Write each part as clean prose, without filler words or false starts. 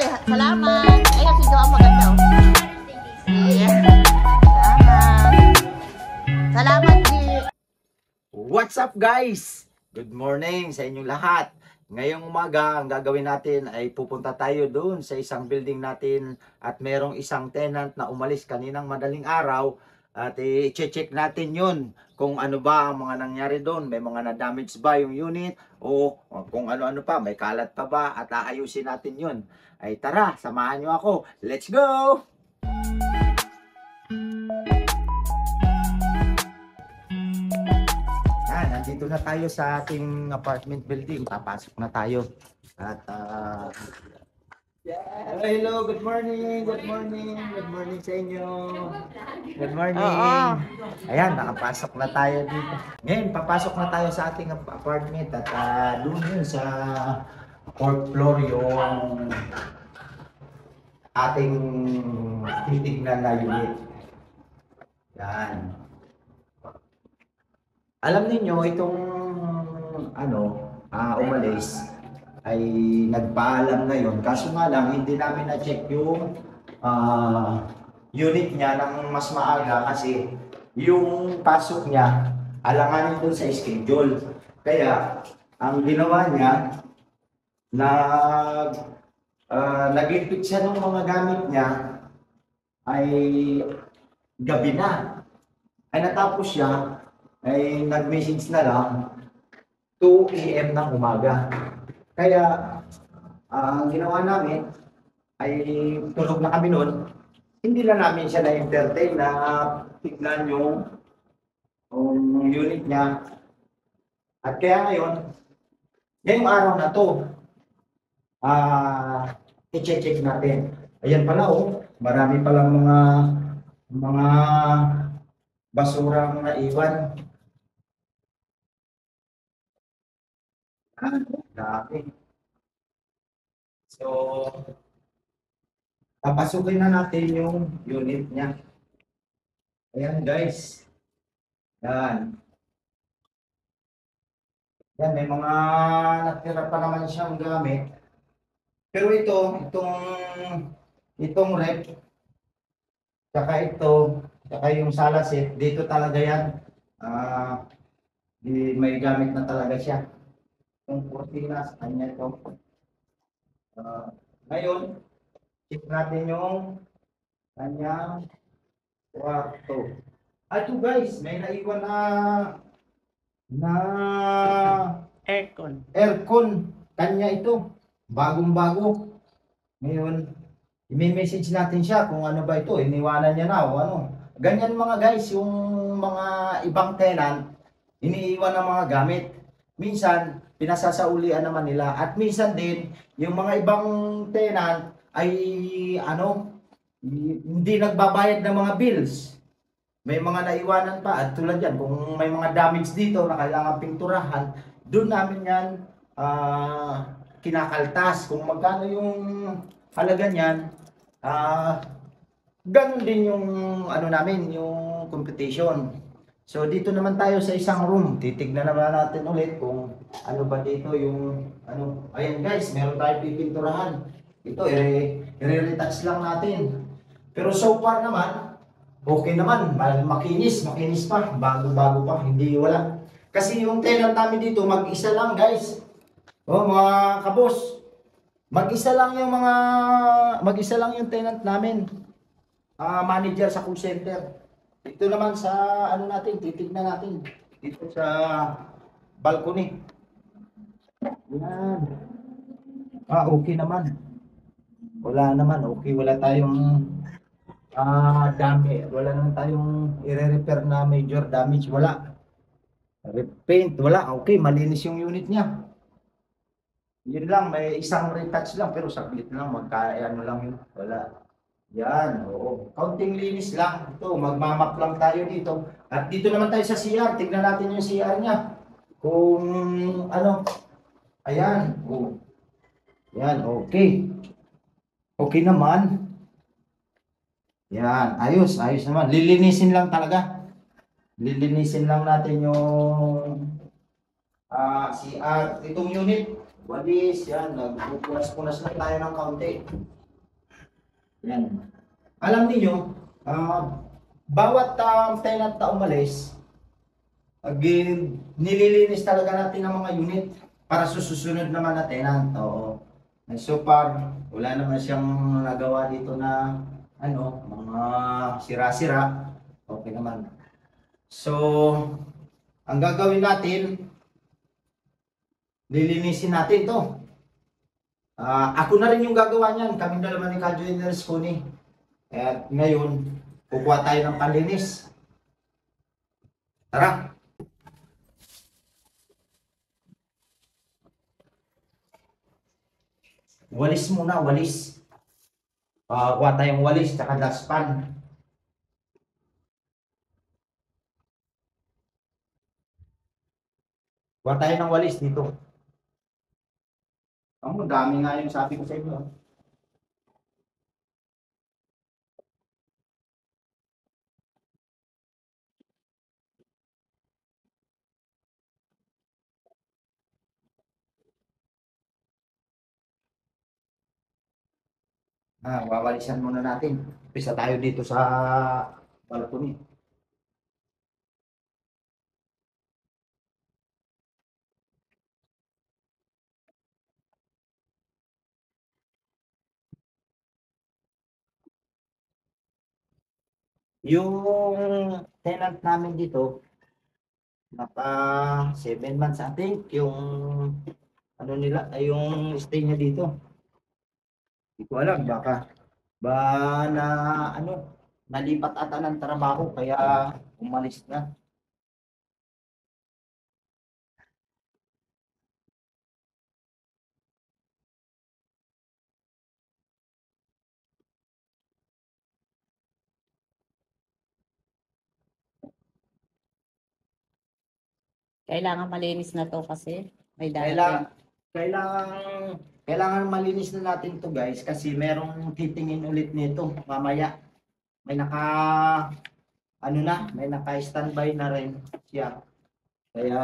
Salamat. Ayan, si Joang maganda. Yeah. Salamat. Salamat, G. What's up guys? Good morning sa inyong lahat. Ngayong umaga, ang gagawin natin ay pupunta tayo doon sa isang building natin at merong isang tenant na umalis kaninang madaling araw at i-check natin yun kung ano ba ang mga nangyari doon. May mga na-damage ba yung unit o kung ano-ano pa, may kalat pa ba at aayusin natin yun. Ay tara, samahan nyo ako. Let's go! Nandito na tayo sa ating apartment building. Papasok na tayo. At hello, good morning. Good morning. Good morning sa inyo. Good morning. Ayan, nakapasok na tayo dito. Ngayon, papasok na tayo sa ating apartment at doon yun sa fourth floor yung ating titignan na unit. Yan. Alam niyo itong umalis ay nagpaalam ngayon. Kaso nga lang, hindi namin na-check yung unit niya ng mas maaga kasi yung pasok niya alanganin dun sa schedule. Kaya, ang ginawa niya, nag-ipit siya ng mga gamit niya ay gabi na. Ay natapos siya, ay nag-message na lang 2 AM ng umaga. Kaya ang ginawa namin ay tulog na kami noon. Hindi na namin siya na-entertain na tignan yung unit niya. At kaya ngayong araw na to, i-check natin. Ayan pala marami palang mga basurang naiwan. Dami. So, papasukin na natin yung unit niya. Ayan guys. Yan. Yan, may mga natira pa naman siyang gamit. Pero itong rep, saka yung sala set, dito talaga yan. May gamit na talaga siya. Yung cortina sa kanya ito. Ngayon, check natin yung kanyang kwarto. Ito guys, may naiwan na aircon. Kanya ito. Bagong-bago. Ngayon, i-message natin siya kung ano ba ito. Iniwanan niya na o ano. Ganyan mga guys, yung mga ibang tenant, iniiwan ng mga gamit. Minsan, pinasasaulian naman nila. At minsan din, yung mga ibang tenant ay hindi nagbabayad ng mga bills. May mga naiwanan pa. At tulad yan, kung may mga damage dito na kailangan pinturahan, doon namin yan kinakaltas. Kung magkano yung halaga niyan, ganun din yung namin, yung computation. So dito naman tayo sa isang room. Titignan naman natin ulit kung ano ba dito yung ayan guys, meron tayong pipinturahan. Ito i-retouch lang natin. Pero so far naman, okay naman, makinis pa, bago pa, hindi wala. Kasi yung tenant namin dito, mag-isa lang guys. Mga kabos, mag-isa lang yung tenant namin. Manager sa call center. Ito naman sa titignan natin. Dito sa balcony. Yan. Okay naman. Wala naman, okay. Wala tayong wala naman tayong i-repair na major damage. Wala. Repaint, wala. Okay, malinis yung unit niya. Yun lang, may isang retouch lang pero saglit lang, magkano lang yun. Wala. Yan, kaunting linis lang. Ito, magmamap lang tayo dito. At dito naman tayo sa CR. Tignan natin yung CR niya. Kung ayan. Yan, okay. Okay naman. Yan, ayos naman. Lilinisin lang talaga. Lilinisin lang natin yung CR. Itong unit, walis, yan. Nagpupunas-punas lang tayo ng kaunti. Yan. Alam niyo, bawat tenant na umalis, nililinis talaga natin ang mga unit para sa susunod naman na tenant. Oo. And so far, wala naman siyang nagawa dito na mga sira-sira. Okay naman. So, ang gagawin natin, lilinisin natin to. Ako na rin yung gagawa niyan. Kaming dalawa ni Ka-Joiners Kuni. At ngayon, kukuha tayo ng panlinis. Tara! Walis muna, walis. Kuha tayong walis, tsaka dustpan. Kuha tayo ng walis dito. Ang dami nga yung sabi ko sa inyo. Wawalisan muna natin. Pisa tayo dito sa balcony. Yung tenant namin dito, naka 7 months I think, yung nila, ay yung stay niya dito. Hindi ko alam, baka na nalipat ata ng trabaho kaya umalis na. Kailangan malinis na to kasi may Kailangan, darating. kailangan, kailangan malinis na natin to guys kasi merong titingin ulit nito mamaya. May may naka-standby na rin siya. Kaya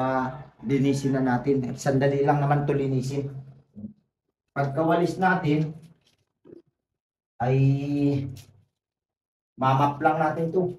linisin na natin. Sandali lang naman to linisin. Pagkawalis natin ay mamap lang natin to.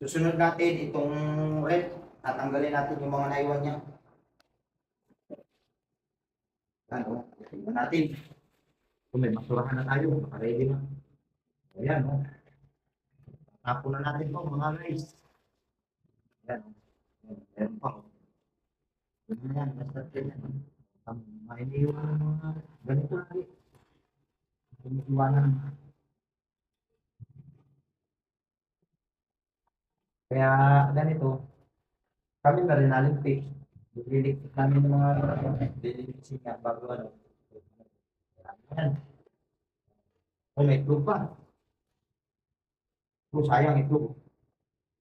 Susunod natin itong red, tatanggalin natin yung mga naiwan niya. Tingnan natin. Kung may masurahan na tayo, naka-ready na. Ayan, o. Tapo na natin po mga guys. Ayan, o. Ayan pa, o. Ayan, basta yan. Mainiwan mga ganito lagi. Iniiwanan. Kaya ganito, kami na rin nalimpik. Liliktik kami ng mga lililiksin niya bago Ayan. Oh, may itlog pa. Oh, sayang itlog.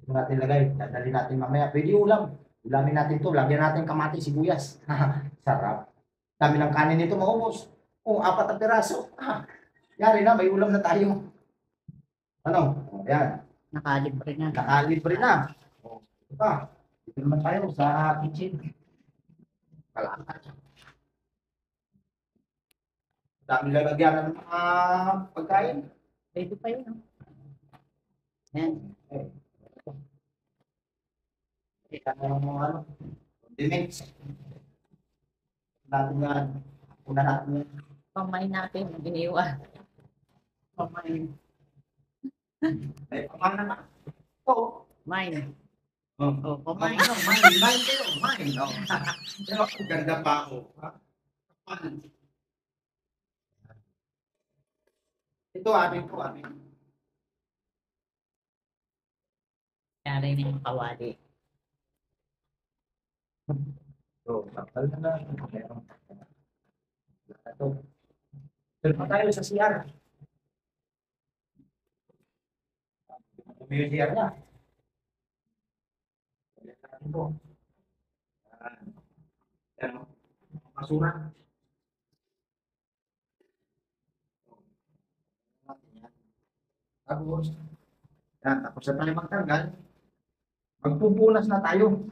Ito natin lagay. Dadali natin mamaya. Pwede ulam. Ulamin natin to. Lagyan natin kamatis, sibuyas. Sarap. Dami ng kanin nito maubos. Oh, 4 na piraso. Yari na, may ulam na tayo. Ano? Ayan. Nakalibre na. Nakalibre na. O, ito pa. Dito naman tayo sa kitchen. Kalakad. Dami lalagyan ng mga pagkain. Ito pa yun. Yan. Kita na yung mga condiments. Natin yan. Una natin yan. Pamay natin. Iniwan. Pamay. Ay, pamana na. Oo. Mine. Oh, pamay. Mine kayo. Mine. Oh. Pero ang ganda pa ako. Ito amin po, amin. Yari na yung kawali. So, bakal na lang. Meron. Ito. Pero pa tayo sa CR. yung CR niya. Ito. Yan, oh. Basura. Tapos, tapos na tayo magtanggal, magpupunas na tayo.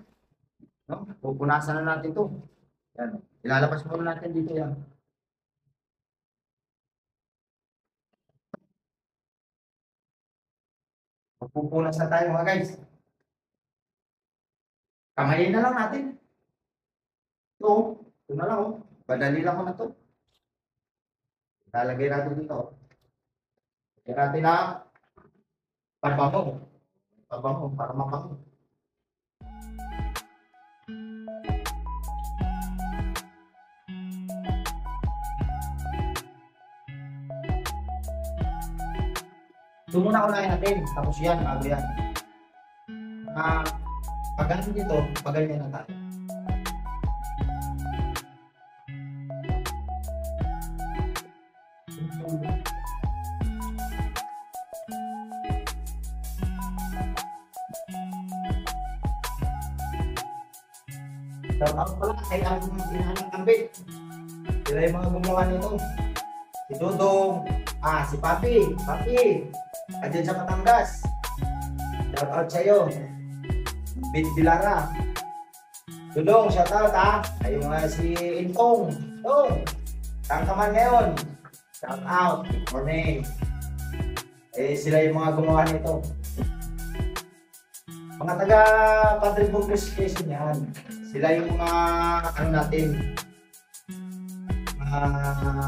No? Pupunasan na natin to. Yan. Ilalabas muna natin dito yan. Magpupunas na tayo mga guys. Kamayin na lang natin. Ito na lang oh. Padali lang ko na to. Lalagay natin dito. Lagyan natin na pabango. Pabango para mabango. Ito muna unahin natin. Tapos yan, bago yan. Pag ganito dito, pag ganyan na tayo. Ako pala, ay ang inahanang-ambit. Sila yung mga gumawa nito. Si Dudong, si Papi. Papi, andyan sa Batangas. Shout out sa'yo. Bilara. Dudong, shout out ha. Ay mga si Intong. Saan ka man ngayon? Shout out. Good morning. Sila yung mga gumawa nito. Mga taga Padre Burgos Quezon yan. Sila yung mga natin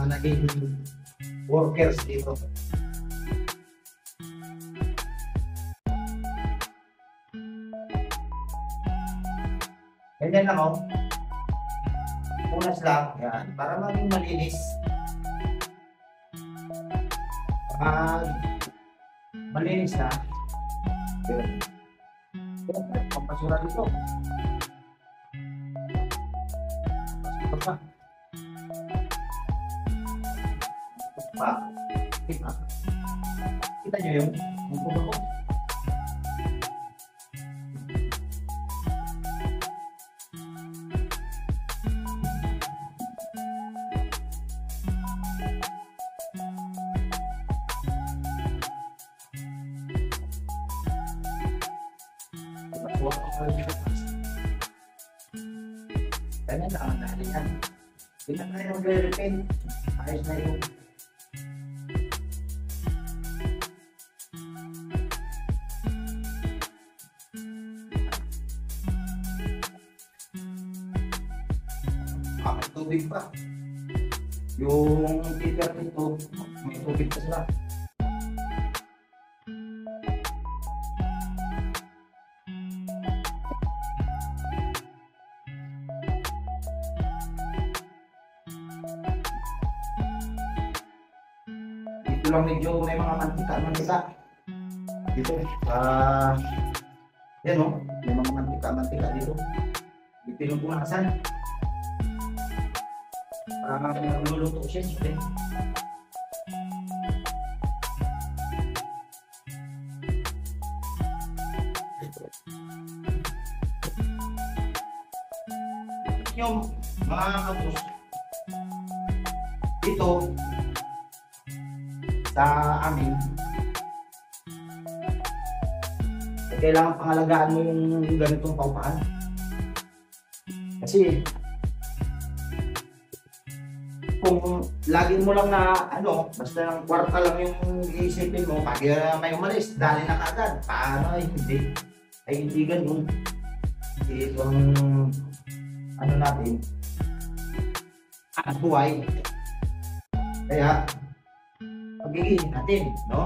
naging workers dito. Ganyan lang oh. Punas lang. Yan. Para maging malinis. Malinis na. Pampasura dito. Pampasura pa. Kita nyo yung puno ko. Ganyan lang natin yan. Hindi na tayo mag-repaint. Ayos na yung tubig pa. Yung titer nito, may tubig pa sila. Dito lang medyo may mga mantika. Dito, yan o, may mga mantika dito. Dito yung punasan. Luluto siya siyempre. Yung mga kapos dito sa amin, kailangan pangalagaan mo yung ganitong paupaan kasi kung lagi mo lang na basta ng kwarta lang yung iisipin mo, pag may umalis, dali na kagad. Paano hindi ganun. Ito ang natin, ang buhay. Kaya, pag-iingin natin, no?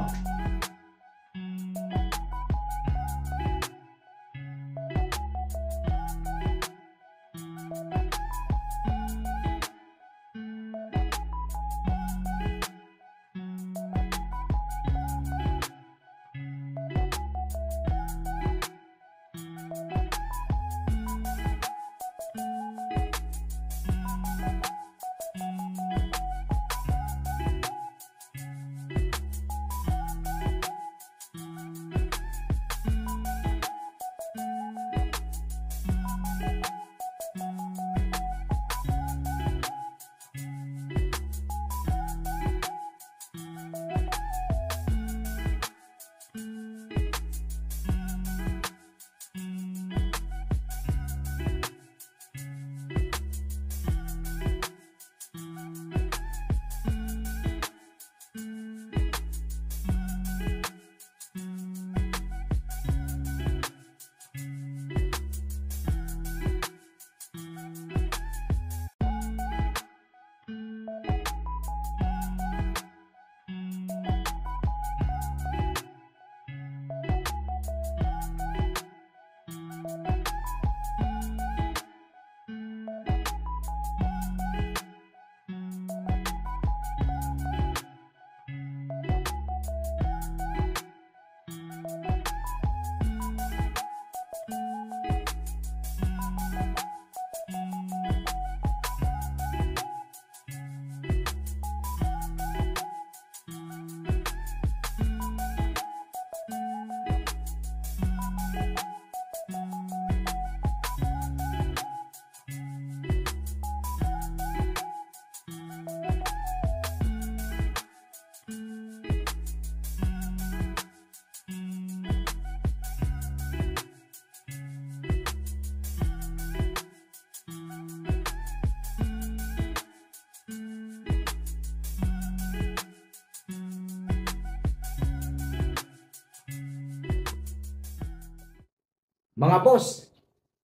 Mga boss,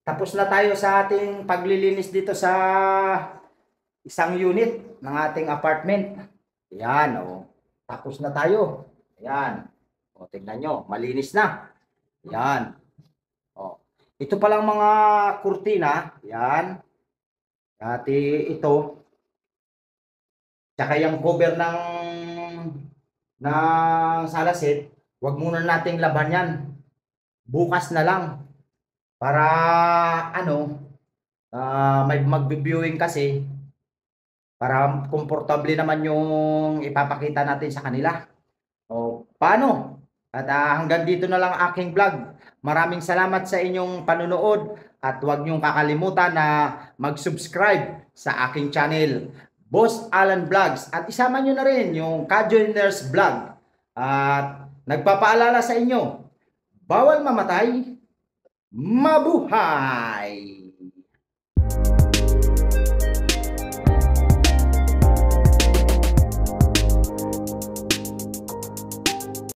tapos na tayo sa ating paglilinis dito sa isang unit ng ating apartment. Yan, oh. Tapos na tayo. Yan. O, tingnan nyo, malinis na. Yan. O. Ito palang mga kurtina. Yan. Dati ito. Tsaka yung cover ng salasit. Huwag muna nating laban yan. Bukas na lang. Para ano, may mag-viewing kasi. Para komportable naman yung ipapakita natin sa kanila. O, paano? At hanggang dito na lang aking vlog. Maraming salamat sa inyong panunood at huwag niyong kakalimutan na mag-subscribe sa aking channel, Boss Alan Vlogs. At isama niyo na rin yung Kajoiners Vlog. At nagpapaalala sa inyo, bawal mamatay, mabuhay!